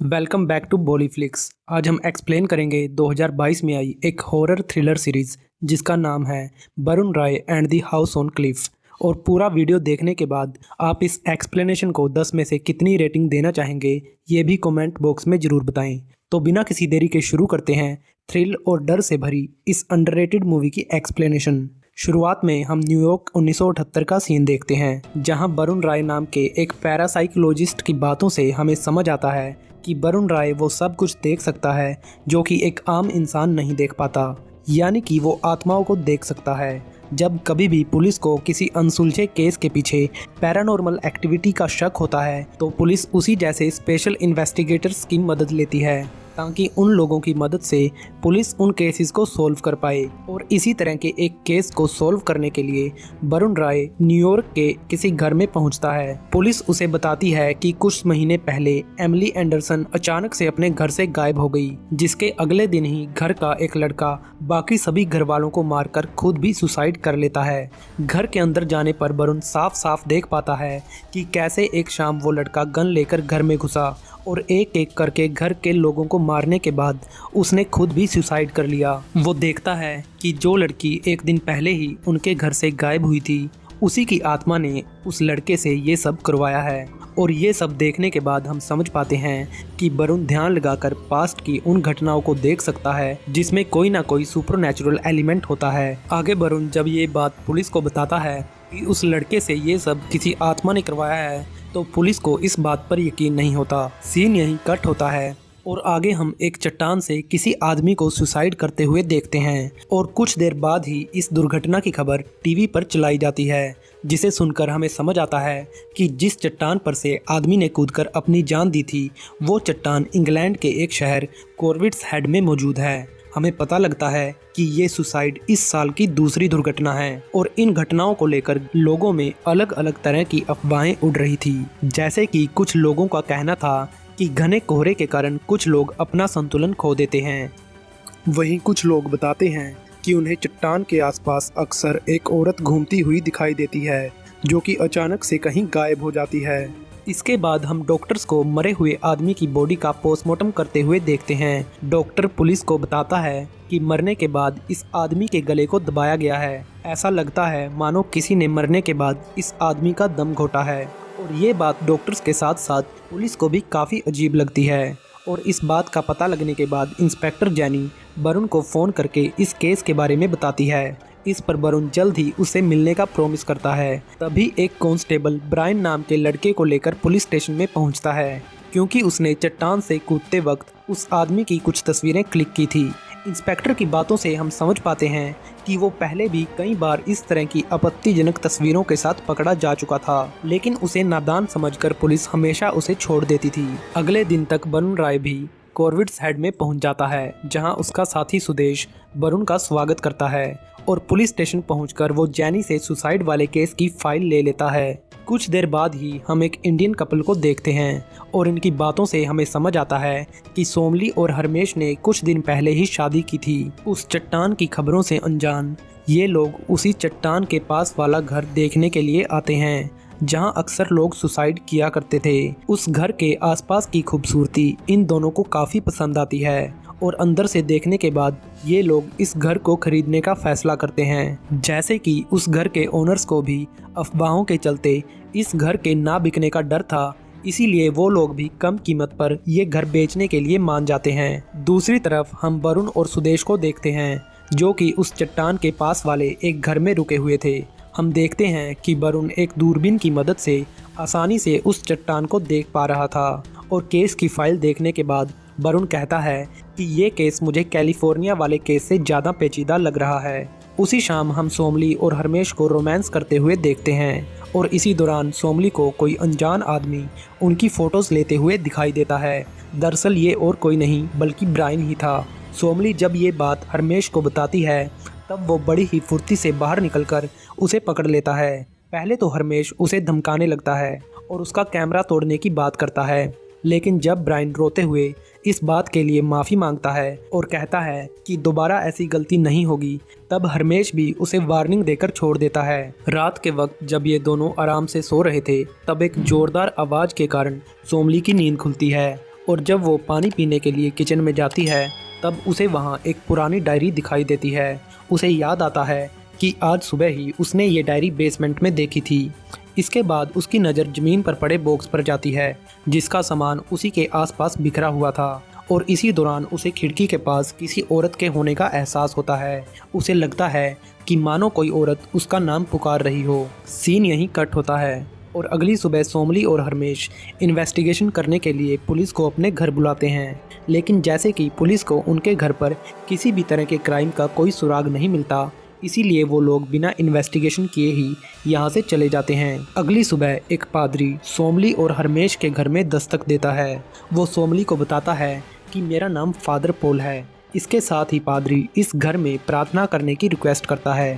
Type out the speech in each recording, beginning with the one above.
Welcome back to बॉलीफ्लिक्स। आज हम explain करेंगे 2022 में आई एक हॉरर थ्रिलर सीरीज जिसका नाम है Varun Rai and the house on cliff. और पूरा वीडियो देखने के बाद आप इस एक्सप्लेनेशन को 10 में से कितनी रेटिंग देना चाहेंगे ये भी कमेंट बॉक्स में ज़रूर बताएं। तो बिना किसी देरी के शुरू करते हैं थ्रिल और डर से भरी इस अंडररेटेड मूवी की एक्सप्लेनेशन। शुरुआत में हम न्यूयॉर्क 1978 का सीन देखते हैं जहां वरुण राय नाम के एक पैरासाइकोलॉजिस्ट की बातों से हमें समझ आता है कि वरुण राय वो सब कुछ देख सकता है जो कि एक आम इंसान नहीं देख पाता, यानी कि वो आत्माओं को देख सकता है। जब कभी भी पुलिस को किसी अनसुलझे केस के पीछे पैरानॉर्मल एक्टिविटी का शक होता है तो पुलिस उसी जैसे स्पेशल इन्वेस्टिगेटर्स की मदद लेती है ताकि उन लोगों की मदद से पुलिस उन केसेस को सॉल्व कर पाए। और इसी तरह के एक केस को सॉल्व करने के लिए वरुण राय न्यूयॉर्क के किसी घर में पहुंचता है। पुलिस उसे बताती है कि कुछ महीने पहले एमिली एंडरसन अचानक से अपने घर से गायब हो गई, जिसके अगले दिन ही घर का एक लड़का बाकी सभी घर वालों को मारकर खुद भी सुसाइड कर लेता है। घर के अंदर जाने पर वरुण साफ साफ देख पाता है कि कैसे एक शाम वो लड़का गन लेकर घर में घुसा और एक एक करके घर के लोगों को मारने के बाद उसने खुद भी सुसाइड कर लिया। वो देखता है कि जो लड़की एक दिन पहले ही उनके घर से गायब हुई थी उसी की आत्मा ने उस लड़के से ये सब करवाया है। और ये सब देखने के बाद हम समझ पाते हैं कि वरुण ध्यान लगाकर पास्ट की उन घटनाओं को देख सकता है जिसमें कोई ना कोई सुपरनैचुरल एलिमेंट होता है। आगे वरुण जब ये बात पुलिस को बताता है कि उस लड़के से ये सब किसी आत्मा ने करवाया है तो पुलिस को इस बात पर यकीन नहीं होता। सीन यहीं कट होता है और आगे हम एक चट्टान से किसी आदमी को सुसाइड करते हुए देखते हैं। और कुछ देर बाद ही इस दुर्घटना की खबर टीवी पर चलाई जाती है, जिसे सुनकर हमें समझ आता है कि जिस चट्टान पर से आदमी ने कूदकर अपनी जान दी थी वो चट्टान इंग्लैंड के एक शहर कॉर्विट्स हेड में मौजूद है। हमें पता लगता है कि ये सुसाइड इस साल की दूसरी दुर्घटना है और इन घटनाओं को लेकर लोगों में अलग अलग तरह की अफवाहें उड़ रही थी। जैसे कि कुछ लोगों का कहना था कि घने कोहरे के कारण कुछ लोग अपना संतुलन खो देते हैं। वहीं कुछ लोग बताते हैं कि उन्हें चट्टान के आसपास अक्सर एक औरत घूमती हुई दिखाई देती है जो कि अचानक से कहीं गायब हो जाती है। इसके बाद हम डॉक्टर्स को मरे हुए आदमी की बॉडी का पोस्टमार्टम करते हुए देखते हैं। डॉक्टर पुलिस को बताता है कि मरने के बाद इस आदमी के गले को दबाया गया है। ऐसा लगता है मानो किसी ने मरने के बाद इस आदमी का दम घोटा है। और ये बात डॉक्टर्स के साथ साथ पुलिस को भी काफ़ी अजीब लगती है। और इस बात का पता लगने के बाद इंस्पेक्टर जैनी वरुण को फ़ोन करके इस केस के बारे में बताती है। इस पर वरुण जल्द ही उसे मिलने का प्रॉमिस करता है। तभी एक कांस्टेबल ब्रायन नाम के लड़के को लेकर पुलिस स्टेशन में पहुंचता है क्योंकि उसने चट्टान से कूदते वक्त उस आदमी की कुछ तस्वीरें क्लिक की थी। इंस्पेक्टर की बातों से हम समझ पाते हैं कि वो पहले भी कई बार इस तरह की आपत्तिजनक तस्वीरों के साथ पकड़ा जा चुका था, लेकिन उसे नादान समझकर पुलिस हमेशा उसे छोड़ देती थी। अगले दिन तक वरुण राय भी कॉर्विट्स हेड में पहुंच जाता है जहां उसका साथी सुदेश वरुण का स्वागत करता है और पुलिस स्टेशन पहुंचकर वो जैनी से सुसाइड वाले केस की फाइल ले लेता है। कुछ देर बाद ही हम एक इंडियन कपल को देखते हैं और इनकी बातों से हमें समझ आता है कि सोमली और हरमेश ने कुछ दिन पहले ही शादी की थी। उस चट्टान की खबरों से अनजान ये लोग उसी चट्टान के पास वाला घर देखने के लिए आते हैं जहां अक्सर लोग सुसाइड किया करते थे। उस घर के आसपास की खूबसूरती इन दोनों को काफ़ी पसंद आती है और अंदर से देखने के बाद ये लोग इस घर को खरीदने का फैसला करते हैं। जैसे कि उस घर के ओनर्स को भी अफवाहों के चलते इस घर के ना बिकने का डर था, इसीलिए वो लोग भी कम कीमत पर ये घर बेचने के लिए मान जाते हैं। दूसरी तरफ हम वरुण और सुदेश को देखते हैं जो कि उस चट्टान के पास वाले एक घर में रुके हुए थे। हम देखते हैं कि वरुण एक दूरबीन की मदद से आसानी से उस चट्टान को देख पा रहा था और केस की फाइल देखने के बाद वरुण कहता है कि ये केस मुझे कैलिफोर्निया वाले केस से ज़्यादा पेचीदा लग रहा है। उसी शाम हम सोमली और हरमेश को रोमांस करते हुए देखते हैं और इसी दौरान सोमली को कोई अनजान आदमी उनकी फ़ोटोज़ लेते हुए दिखाई देता है। दरअसल ये और कोई नहीं बल्कि ब्रायन ही था। सोमली जब ये बात हरमेश को बताती है तब वो बड़ी ही फुर्ती से बाहर निकलकर उसे पकड़ लेता है। पहले तो हरमेश उसे धमकाने लगता है और उसका कैमरा तोड़ने की बात करता है, लेकिन जब ब्रायन रोते हुए इस बात के लिए माफ़ी मांगता है और कहता है कि दोबारा ऐसी गलती नहीं होगी, तब हरमेश भी उसे वार्निंग देकर छोड़ देता है। रात के वक्त जब ये दोनों आराम से सो रहे थे तब एक जोरदार आवाज़ के कारण सोमली की नींद खुलती है और जब वो पानी पीने के लिए किचन में जाती है तब उसे वहाँ एक पुरानी डायरी दिखाई देती है। उसे याद आता है कि आज सुबह ही उसने ये डायरी बेसमेंट में देखी थी। इसके बाद उसकी नज़र ज़मीन पर पड़े बॉक्स पर जाती है जिसका सामान उसी के आसपास बिखरा हुआ था और इसी दौरान उसे खिड़की के पास किसी औरत के होने का एहसास होता है। उसे लगता है कि मानो कोई औरत उसका नाम पुकार रही हो। सीन यहीं कट होता है और अगली सुबह सोमली और हरमेश इन्वेस्टिगेशन करने के लिए पुलिस को अपने घर बुलाते हैं। लेकिन जैसे कि पुलिस को उनके घर पर किसी भी तरह के क्राइम का कोई सुराग नहीं मिलता, इसीलिए वो लोग बिना इन्वेस्टिगेशन किए ही यहाँ से चले जाते हैं। अगली सुबह एक पादरी सोमली और हरमेश के घर में दस्तक देता है। वो सोमली को बताता है कि मेरा नाम फादर पॉल है। इसके साथ ही पादरी इस घर में प्रार्थना करने की रिक्वेस्ट करता है।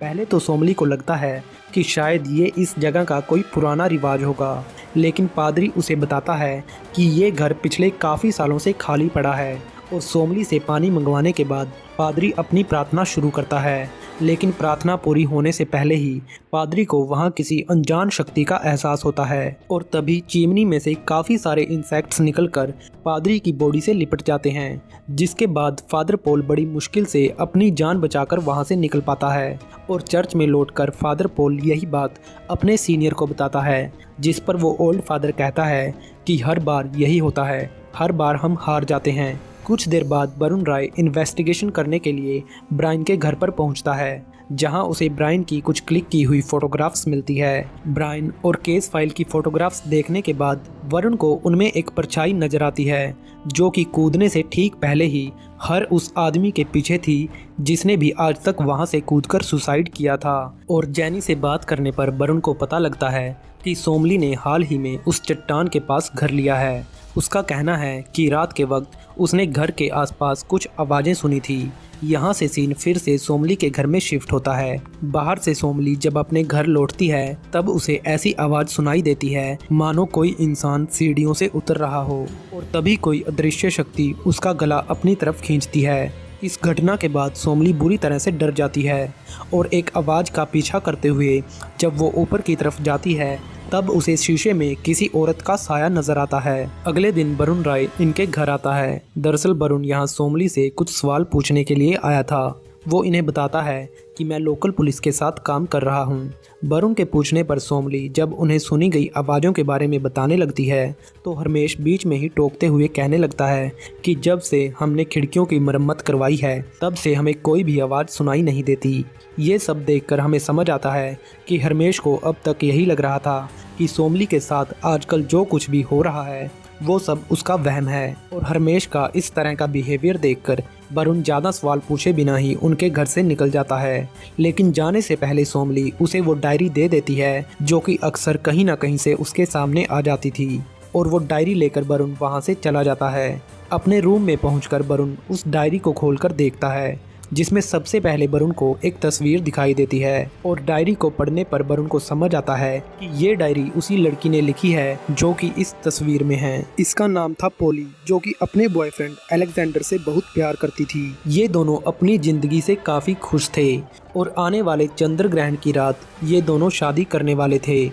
पहले तो सोमली को लगता है कि शायद ये इस जगह का कोई पुराना रिवाज होगा, लेकिन पादरी उसे बताता है कि ये घर पिछले काफ़ी सालों से खाली पड़ा है। और सोमली से पानी मंगवाने के बाद पादरी अपनी प्रार्थना शुरू करता है, लेकिन प्रार्थना पूरी होने से पहले ही पादरी को वहाँ किसी अनजान शक्ति का एहसास होता है और तभी चिमनी में से काफ़ी सारे इंसेक्ट्स निकलकर पादरी की बॉडी से लिपट जाते हैं, जिसके बाद फादर पॉल बड़ी मुश्किल से अपनी जान बचाकर वहाँ से निकल पाता है। और चर्च में लौटकर फादर पॉल यही बात अपने सीनियर को बताता है, जिस पर वो ओल्ड फादर कहता है कि हर बार यही होता है, हर बार हम हार जाते हैं। कुछ देर बाद वरुण राय इन्वेस्टिगेशन करने के लिए ब्रायन के घर पर पहुंचता है, जहां उसे ब्रायन की कुछ क्लिक की हुई फोटोग्राफ्स मिलती है। ब्रायन और केस फाइल की फोटोग्राफ्स देखने के बाद वरुण को उनमें एक परछाई नजर आती है, जो कि कूदने से ठीक पहले ही हर उस आदमी के पीछे थी जिसने भी आज तक वहां से कूदकर सुसाइड किया था। और जैनी से बात करने पर वरुण को पता लगता है कि सोमली ने हाल ही में उस चट्टान के पास घर लिया है। उसका कहना है कि रात के वक्त उसने घर के आसपास कुछ आवाज़ें सुनी थी। यहाँ से सीन फिर से सोमली के घर में शिफ्ट होता है। बाहर से सोमली जब अपने घर लौटती है तब उसे ऐसी आवाज़ सुनाई देती है मानो कोई इंसान सीढ़ियों से उतर रहा हो और तभी कोई अदृश्य शक्ति उसका गला अपनी तरफ खींचती है। इस घटना के बाद सोमली बुरी तरह से डर जाती है और एक आवाज़ का पीछा करते हुए जब वो ऊपर की तरफ जाती है तब उसे शीशे में किसी औरत का साया नजर आता है। अगले दिन वरुण राय इनके घर आता है। दरअसल वरुण यहाँ सोमली से कुछ सवाल पूछने के लिए आया था। वो इन्हें बताता है कि मैं लोकल पुलिस के साथ काम कर रहा हूँ। वरुण के पूछने पर सोमली जब उन्हें सुनी गई आवाज़ों के बारे में बताने लगती है तो हरमेश बीच में ही टोकते हुए कहने लगता है कि जब से हमने खिड़कियों की मरम्मत करवाई है तब से हमें कोई भी आवाज़ सुनाई नहीं देती। ये सब देखकर हमें समझ आता है कि हरमेश को अब तक यही लग रहा था कि सोमली के साथ आजकल जो कुछ भी हो रहा है वो सब उसका वहम है। और हरमेश का इस तरह का बिहेवियर देखकर वरुण ज़्यादा सवाल पूछे बिना ही उनके घर से निकल जाता है। लेकिन जाने से पहले सोमली उसे वो डायरी दे देती है जो कि अक्सर कहीं ना कहीं से उसके सामने आ जाती थी और वो डायरी लेकर वरुण वहाँ से चला जाता है। अपने रूम में पहुंचकर वरुण उस डायरी को खोलकर देखता है जिसमें सबसे पहले वरुण को एक तस्वीर दिखाई देती है और डायरी को पढ़ने पर वरुण को समझ आता है कि ये डायरी उसी लड़की ने लिखी है जो कि इस तस्वीर में है। इसका नाम था पोली, जो कि अपने बॉयफ्रेंड अलेक्जेंडर से बहुत प्यार करती थी। ये दोनों अपनी जिंदगी से काफ़ी खुश थे और आने वाले चंद्र ग्रहण की रात ये दोनों शादी करने वाले थे।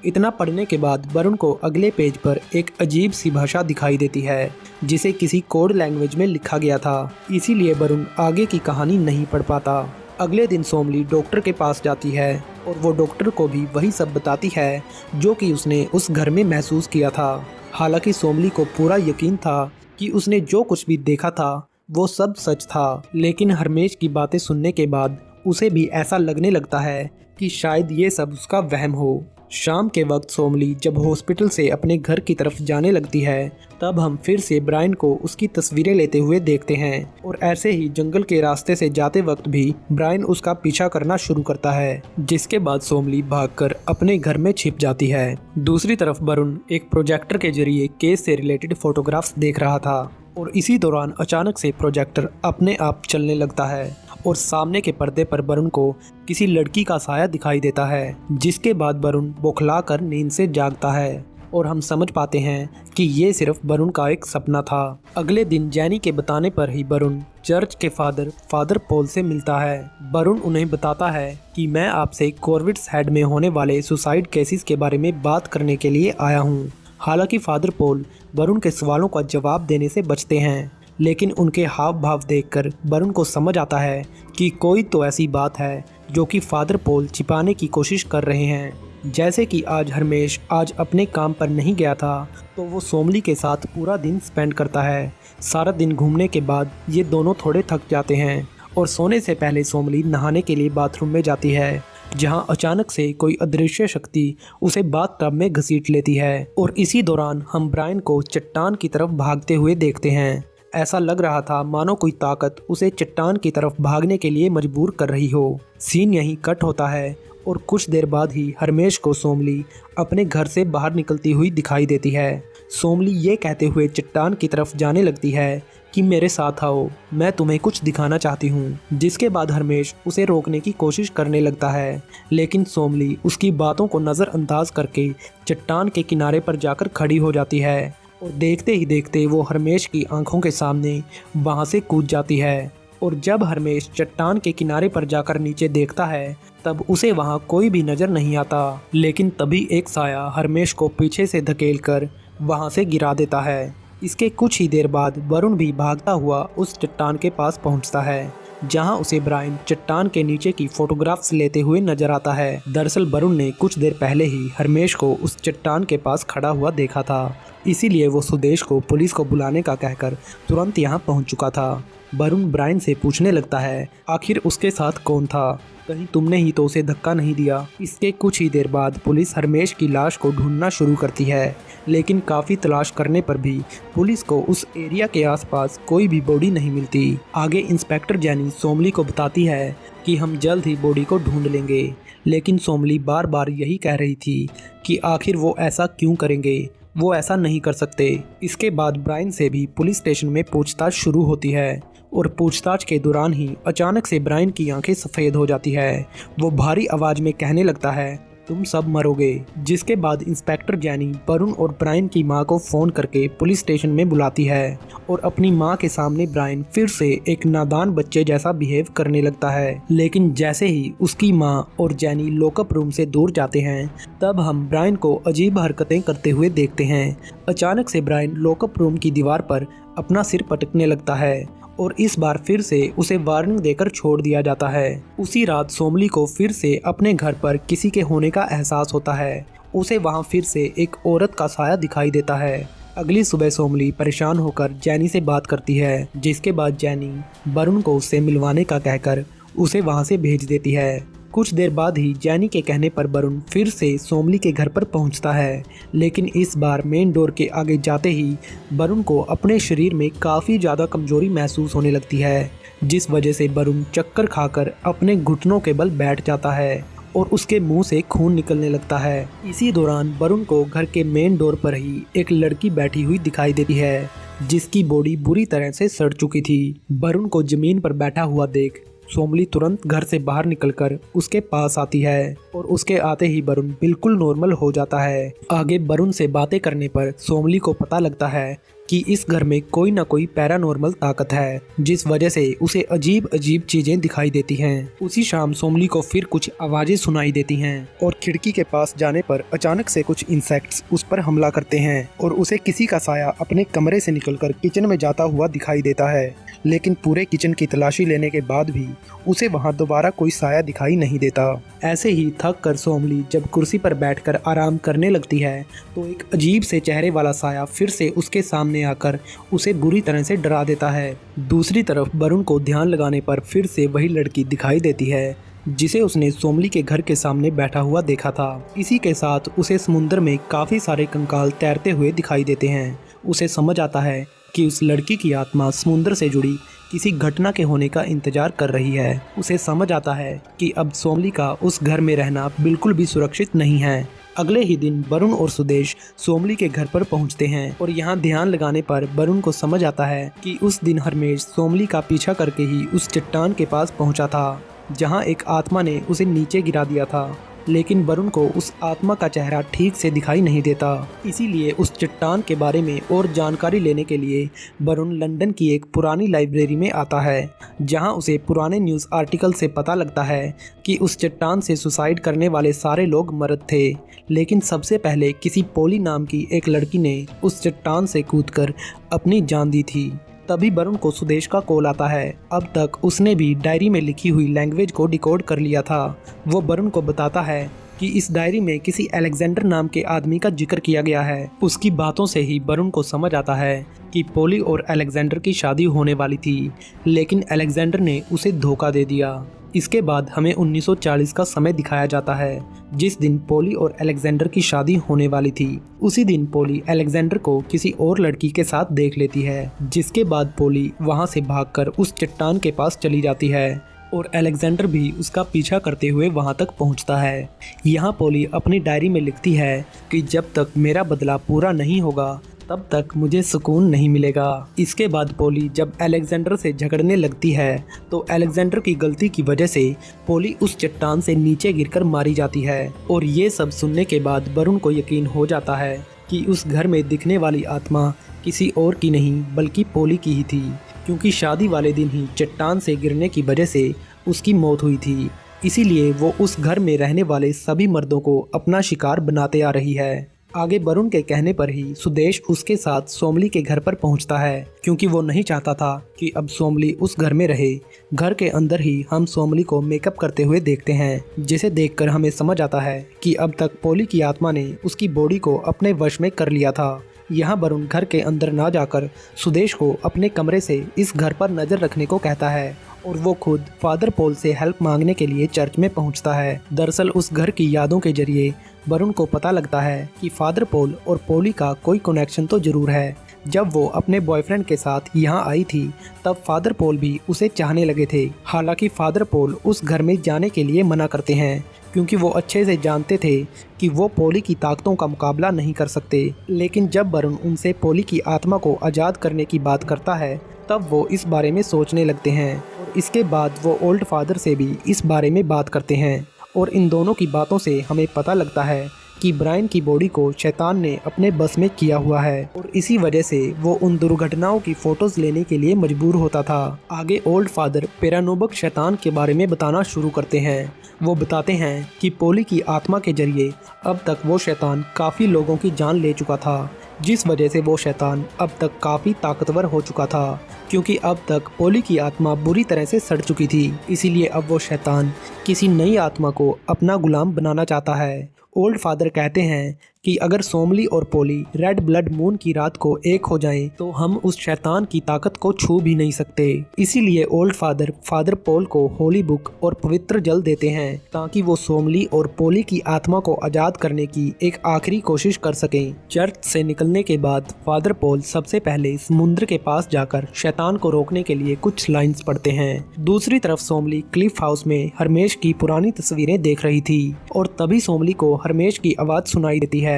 इतना पढ़ने के बाद वरुण को अगले पेज पर एक अजीब सी भाषा दिखाई देती है जिसे किसी कोड लैंग्वेज में लिखा गया था, इसीलिए वरुण आगे की कहानी नहीं पढ़ पाता। अगले दिन सोमली डॉक्टर के पास जाती है और वो डॉक्टर को भी वही सब बताती है जो कि उसने उस घर में महसूस किया था। हालांकि सोमली को पूरा यकीन था कि उसने जो कुछ भी देखा था वो सब सच था, लेकिन हरमेश की बातें सुनने के बाद उसे भी ऐसा लगने लगता है कि शायद ये सब उसका वहम हो। शाम के वक्त सोमली जब हॉस्पिटल से अपने घर की तरफ जाने लगती है तब हम फिर से ब्रायन को उसकी तस्वीरें लेते हुए देखते हैं और ऐसे ही जंगल के रास्ते से जाते वक्त भी ब्रायन उसका पीछा करना शुरू करता है, जिसके बाद सोमली भागकर अपने घर में छिप जाती है। दूसरी तरफ वरुण एक प्रोजेक्टर के जरिए केस से रिलेटेड फोटोग्राफ्स देख रहा था और इसी दौरान अचानक से प्रोजेक्टर अपने आप चलने लगता है और सामने के पर्दे पर वरुण को किसी लड़की का साया दिखाई देता है, जिसके बाद वरुण बौखलाकर नींद से जागता है और हम समझ पाते हैं कि ये सिर्फ वरुण का एक सपना था। अगले दिन जैनी के बताने पर ही वरुण चर्च के फादर पॉल से मिलता है। वरुण उन्हें बताता है कि मैं आपसे कॉर्विट्स हेड में होने वाले सुसाइड केसेस के बारे में बात करने के लिए आया हूँ। हालांकि फादर पॉल वरुण के सवालों का जवाब देने से बचते हैं, लेकिन उनके हाव भाव देखकर वरुण को समझ आता है कि कोई तो ऐसी बात है जो कि फादर पॉल छिपाने की कोशिश कर रहे हैं। जैसे कि आज हरमेश आज अपने काम पर नहीं गया था, तो वो सोमली के साथ पूरा दिन स्पेंड करता है। सारा दिन घूमने के बाद ये दोनों थोड़े थक जाते हैं और सोने से पहले सोमली नहाने के लिए बाथरूम में जाती है, जहां अचानक से कोई अदृश्य शक्ति उसे बाथटब में घसीट लेती है। और इसी दौरान हम ब्रायन को चट्टान की तरफ भागते हुए देखते हैं। ऐसा लग रहा था मानो कोई ताकत उसे चट्टान की तरफ भागने के लिए मजबूर कर रही हो। सीन यहीं कट होता है और कुछ देर बाद ही हरमेश को सोमली अपने घर से बाहर निकलती हुई दिखाई देती है। सोमली ये कहते हुए चट्टान की तरफ जाने लगती है कि मेरे साथ आओ, मैं तुम्हें कुछ दिखाना चाहती हूँ। जिसके बाद हरमेश उसे रोकने की कोशिश करने लगता है, लेकिन सोमली उसकी बातों को नज़रअंदाज करके चट्टान के किनारे पर जाकर खड़ी हो जाती है और देखते ही देखते वो हरमेश की आंखों के सामने वहाँ से कूद जाती है। और जब हरमेश चट्टान के किनारे पर जाकर नीचे देखता है, तब उसे वहाँ कोई भी नज़र नहीं आता। लेकिन तभी एक साया हरमेश को पीछे से धकेलकर वहाँ से गिरा देता है। इसके कुछ ही देर बाद वरुण भी भागता हुआ उस चट्टान के पास पहुँचता है, जहां उसे ब्रायन चट्टान के नीचे की फोटोग्राफ्स लेते हुए नजर आता है। दरअसल वरुण ने कुछ देर पहले ही हरमेश को उस चट्टान के पास खड़ा हुआ देखा था, इसीलिए वो सुदेश को पुलिस को बुलाने का कहकर तुरंत यहां पहुंच चुका था। वरुण ब्रायन से पूछने लगता है आखिर उसके साथ कौन था, कहीं तुमने ही तो उसे धक्का नहीं दिया। इसके कुछ ही देर बाद पुलिस हरमेश की लाश को ढूंढना शुरू करती है, लेकिन काफ़ी तलाश करने पर भी पुलिस को उस एरिया के आसपास कोई भी बॉडी नहीं मिलती। आगे इंस्पेक्टर जैनी सोमली को बताती है कि हम जल्द ही बॉडी को ढूंढ लेंगे, लेकिन सोमली बार बार यही कह रही थी कि आखिर वो ऐसा क्यों करेंगे, वो ऐसा नहीं कर सकते। इसके बाद ब्रायन से भी पुलिस स्टेशन में पूछताछ शुरू होती है और पूछताछ के दौरान ही अचानक से ब्रायन की आंखें सफ़ेद हो जाती है। वो भारी आवाज़ में कहने लगता है तुम सब मरोगे। जिसके बाद इंस्पेक्टर जैनी वरुण और ब्रायन की मां को फ़ोन करके पुलिस स्टेशन में बुलाती है और अपनी मां के सामने ब्रायन फिर से एक नादान बच्चे जैसा बिहेव करने लगता है। लेकिन जैसे ही उसकी मां और जैनी लॉकअप रूम से दूर जाते हैं, तब हम ब्रायन को अजीब हरकतें करते हुए देखते हैं। अचानक से ब्रायन लॉकअप रूम की दीवार पर अपना सिर पटकने लगता है और इस बार फिर से उसे वार्निंग देकर छोड़ दिया जाता है। उसी रात सोमली को फिर से अपने घर पर किसी के होने का एहसास होता है। उसे वहां फिर से एक औरत का साया दिखाई देता है। अगली सुबह सोमली परेशान होकर जैनी से बात करती है, जिसके बाद जैनी वरुण को उससे मिलवाने का कहकर उसे वहां से भेज देती है। कुछ देर बाद ही जैनी के कहने पर वरुण फिर से सोमली के घर पर पहुंचता है, लेकिन इस बार मेन डोर के आगे जाते ही वरुण को अपने शरीर में काफ़ी ज़्यादा कमजोरी महसूस होने लगती है, जिस वजह से वरुण चक्कर खाकर अपने घुटनों के बल बैठ जाता है और उसके मुंह से खून निकलने लगता है। इसी दौरान वरुण को घर के मेन डोर पर ही एक लड़की बैठी हुई दिखाई देती है, जिसकी बॉडी बुरी तरह से सड़ चुकी थी। वरुण को जमीन पर बैठा हुआ देख सोमली तुरंत घर से बाहर निकलकर उसके पास आती है और उसके आते ही वरुण बिल्कुल नॉर्मल हो जाता है। आगे वरुण से बातें करने पर सोमली को पता लगता है कि इस घर में कोई ना कोई पैरानॉर्मल ताकत है, जिस वजह से उसे अजीब अजीब चीजें दिखाई देती हैं। उसी शाम सोमली को फिर कुछ आवाजें सुनाई देती हैं और खिड़की के पास जाने पर अचानक से कुछ इंसेक्ट्स उस पर हमला करते हैं और उसे किसी का साया अपने कमरे से निकलकर किचन में जाता हुआ दिखाई देता है। लेकिन पूरे किचन की तलाशी लेने के बाद भी उसे वहां दोबारा कोई साया दिखाई नहीं देता। ऐसे ही थक कर सोमली जब कुर्सी पर बैठकर आराम करने लगती है, तो एक अजीब से चेहरे वाला साया फिर से उसके सामने आकर उसे बुरी तरह से डरा देता है। दूसरी तरफ वरुण को ध्यान लगाने पर फिर से वही लड़की दिखाई देती है, जिसे उसने सोमली के घर के सामने बैठा हुआ देखा था। इसी के साथ उसे समुद्र में काफ़ी सारे कंकाल तैरते हुए दिखाई देते हैं। उसे समझ आता है कि उस लड़की की आत्मा समुद्र से जुड़ी किसी घटना के होने का इंतजार कर रही है। उसे समझ आता है कि अब सोमली का उस घर में रहना बिल्कुल भी सुरक्षित नहीं है। अगले ही दिन वरुण और सुदेश सोमली के घर पर पहुंचते हैं और यहाँ ध्यान लगाने पर वरुण को समझ आता है कि उस दिन हरमेश सोमली का पीछा करके ही उस चट्टान के पास पहुंचा था, जहां एक आत्मा ने उसे नीचे गिरा दिया था लेकिन वरुण को उस आत्मा का चेहरा ठीक से दिखाई नहीं देता। इसीलिए उस चट्टान के बारे में और जानकारी लेने के लिए वरुण लंदन की एक पुरानी लाइब्रेरी में आता है, जहां उसे पुराने न्यूज़ आर्टिकल से पता लगता है कि उस चट्टान से सुसाइड करने वाले सारे लोग मर्द थे। लेकिन सबसे पहले किसी पोली नाम की एक लड़की ने उस चट्टान से कूदकर अपनी जान दी थी। तभी वरुण को सुदेश का कॉल आता है। अब तक उसने भी डायरी में लिखी हुई लैंग्वेज को डिकोड कर लिया था। वो वरुण को बताता है कि इस डायरी में किसी अलेक्जेंडर नाम के आदमी का जिक्र किया गया है। उसकी बातों से ही वरुण को समझ आता है कि पोली और अलेक्जेंडर की शादी होने वाली थी, लेकिन अलेक्जेंडर ने उसे धोखा दे दिया। इसके बाद हमें 1940 का समय दिखाया जाता है, जिस दिन पोली और अलेक्जेंडर की शादी होने वाली थी। उसी दिन पोली अलेक्जेंडर को किसी और लड़की के साथ देख लेती है, जिसके बाद पोली वहां से भागकर उस चट्टान के पास चली जाती है और अलेक्जेंडर भी उसका पीछा करते हुए वहां तक पहुंचता है। यहाँ पोली अपनी डायरी में लिखती है कि जब तक मेरा बदला पूरा नहीं होगा तब तक मुझे सुकून नहीं मिलेगा। इसके बाद पोली जब अलेक्जेंडर से झगड़ने लगती है तो अलेक्जेंडर की गलती की वजह से पोली उस चट्टान से नीचे गिरकर मारी जाती है। और ये सब सुनने के बाद वरुण को यकीन हो जाता है कि उस घर में दिखने वाली आत्मा किसी और की नहीं बल्कि पोली की ही थी, क्योंकि शादी वाले दिन ही चट्टान से गिरने की वजह से उसकी मौत हुई थी। इसीलिए वो उस घर में रहने वाले सभी मर्दों को अपना शिकार बनाते आ रही है। आगे वरुण के कहने पर ही सुदेश उसके साथ सोमली के घर पर पहुंचता है, क्योंकि वो नहीं चाहता था कि अब सोमली उस घर में रहे। घर के अंदर ही हम सोमली को मेकअप करते हुए देखते हैं, जिसे देखकर हमें समझ आता है कि अब तक पोली की आत्मा ने उसकी बॉडी को अपने वश में कर लिया था। यहाँ वरुण घर के अंदर ना जाकर सुदेश को अपने कमरे से इस घर पर नज़र रखने को कहता है और वो खुद फादर पॉल से हेल्प मांगने के लिए चर्च में पहुंचता है। दरअसल उस घर की यादों के जरिए वरुण को पता लगता है कि फादर पॉल और पोली का कोई कनेक्शन तो जरूर है। जब वो अपने बॉयफ्रेंड के साथ यहाँ आई थी तब फादर पॉल भी उसे चाहने लगे थे। हालांकि फादर पॉल उस घर में जाने के लिए मना करते हैं, क्योंकि वो अच्छे से जानते थे कि वो पोली की ताकतों का मुकाबला नहीं कर सकते। लेकिन जब वरुण उनसे पोली की आत्मा को आज़ाद करने की बात करता है तब वो इस बारे में सोचने लगते हैं और इसके बाद वो ओल्ड फादर से भी इस बारे में बात करते हैं। और इन दोनों की बातों से हमें पता लगता है कि ब्रायन की बॉडी को शैतान ने अपने बस में किया हुआ है और इसी वजह से वो उन दुर्घटनाओं की फोटोज लेने के लिए मजबूर होता था। आगे ओल्ड फादर पेरानोबक शैतान के बारे में बताना शुरू करते हैं। वो बताते हैं कि पोली की आत्मा के जरिए अब तक वो शैतान काफ़ी लोगों की जान ले चुका था, जिस वजह से वो शैतान अब तक काफ़ी ताकतवर हो चुका था, क्योंकि अब तक पोली की आत्मा बुरी तरह से सड़ चुकी थी। इसीलिए अब वो शैतान किसी नई आत्मा को अपना गुलाम बनाना चाहता है। ओल्ड फादर कहते हैं कि अगर सोमली और पोली रेड ब्लड मून की रात को एक हो जाएं, तो हम उस शैतान की ताकत को छू भी नहीं सकते। इसीलिए ओल्ड फादर फादर पॉल को होली बुक और पवित्र जल देते हैं, ताकि वो सोमली और पोली की आत्मा को आज़ाद करने की एक आखिरी कोशिश कर सकें। चर्च से निकलने के बाद फादर पॉल सबसे पहले समुद्र के पास जाकर शैतान को रोकने के लिए कुछ लाइन्स पढ़ते हैं। दूसरी तरफ सोमली क्लिफ हाउस में हरमेश की पुरानी तस्वीरें देख रही थी और तभी सोमली को हरमेश की आवाज़ सुनाई देती है।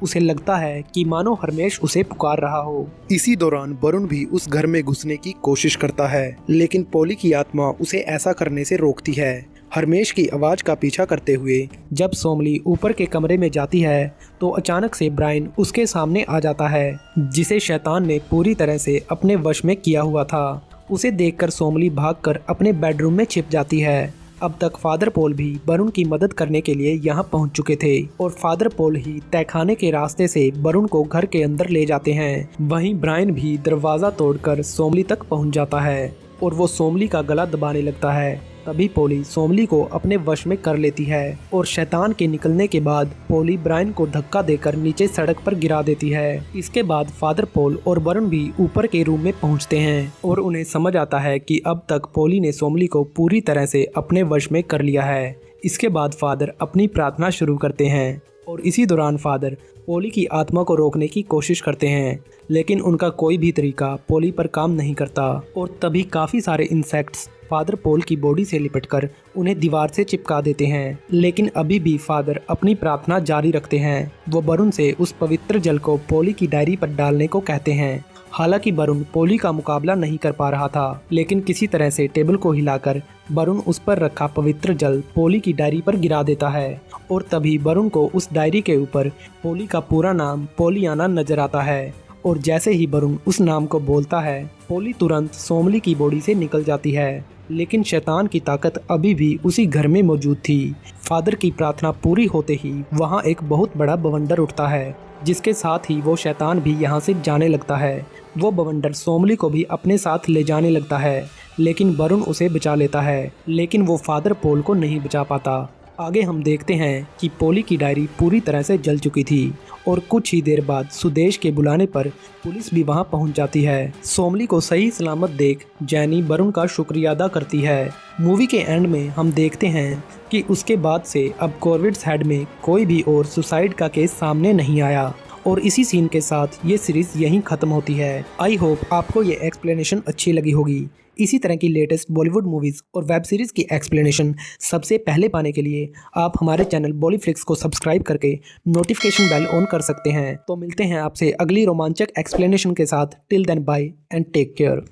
उसे लगता है कि मानो हरमेश उसे पुकार रहा हो। इसी दौरान वरुण भी उस घर में घुसने की कोशिश करता है, लेकिन पोली की आत्मा उसे ऐसा करने से रोकती है। हरमेश की आवाज़ का पीछा करते हुए जब सोमली ऊपर के कमरे में जाती है तो अचानक से ब्रायन उसके सामने आ जाता है, जिसे शैतान ने पूरी तरह से अपने वश में किया हुआ था। उसे देखकर सोमली भागकर अपने बेडरूम में छिप जाती है। अब तक फादर पॉल भी वरुण की मदद करने के लिए यहाँ पहुँच चुके थे और फादर पॉल ही तहखाने के रास्ते से वरुण को घर के अंदर ले जाते हैं। वहीं ब्रायन भी दरवाज़ा तोड़कर सोमली तक पहुँच जाता है और वो सोमली का गला दबाने लगता है। तभी पोली सोमली को अपने वश में कर लेती है और शैतान के निकलने के बाद पोली ब्रायन को धक्का देकर नीचे सड़क पर गिरा देती है। इसके बाद फादर पॉल और वरुण भी ऊपर के रूम में पहुंचते हैं और उन्हें समझ आता है कि अब तक पोली ने सोमली को पूरी तरह से अपने वश में कर लिया है। इसके बाद फादर अपनी प्रार्थना शुरू करते हैं और इसी दौरान फादर पोली की आत्मा को रोकने की कोशिश करते हैं, लेकिन उनका कोई भी तरीका पोली पर काम नहीं करता और तभी काफ़ी सारे इंसेक्ट्स फादर पॉल की बॉडी से लिपटकर उन्हें दीवार से चिपका देते हैं। लेकिन अभी भी फादर अपनी प्रार्थना जारी रखते हैं। वो वरुण से उस पवित्र जल को पोली की डायरी पर डालने को कहते हैं। हालांकि वरुण पोली का मुकाबला नहीं कर पा रहा था, लेकिन किसी तरह से टेबल को हिलाकर वरुण उस पर रखा पवित्र जल पोली की डायरी पर गिरा देता है और तभी वरुण को उस डायरी के ऊपर पोली का पूरा नाम पोलियाना नजर आता है। और जैसे ही वरुण उस नाम को बोलता है, पोली तुरंत सोमली की बॉडी से निकल जाती है, लेकिन शैतान की ताकत अभी भी उसी घर में मौजूद थी। फादर की प्रार्थना पूरी होते ही वहाँ एक बहुत बड़ा बवंडर उठता है, जिसके साथ ही वो शैतान भी यहाँ से जाने लगता है। वो बवंडर सोमली को भी अपने साथ ले जाने लगता है, लेकिन वरुण उसे बचा लेता है, लेकिन वो फादर पोल को नहीं बचा पाता। आगे हम देखते हैं कि पोली की डायरी पूरी तरह से जल चुकी थी और कुछ ही देर बाद सुदेश के बुलाने पर पुलिस भी वहां पहुंच जाती है। सोमली को सही सलामत देख जैनी वरुण का शुक्रिया अदा करती है। मूवी के एंड में हम देखते हैं कि उसके बाद से अब कॉर्विड्स हेड में कोई भी और सुसाइड का केस सामने नहीं आया और इसी सीन के साथ ये सीरीज यहीं ख़त्म होती है। आई होप आपको ये एक्सप्लेनेशन अच्छी लगी होगी। इसी तरह की लेटेस्ट बॉलीवुड मूवीज़ और वेब सीरीज़ की एक्सप्लेनेशन सबसे पहले पाने के लिए आप हमारे चैनल बॉलीफ्लिक्स को सब्सक्राइब करके नोटिफिकेशन बेल ऑन कर सकते हैं। तो मिलते हैं आपसे अगली रोमांचक एक्सप्लेनेशन के साथ। Till then bye and take care.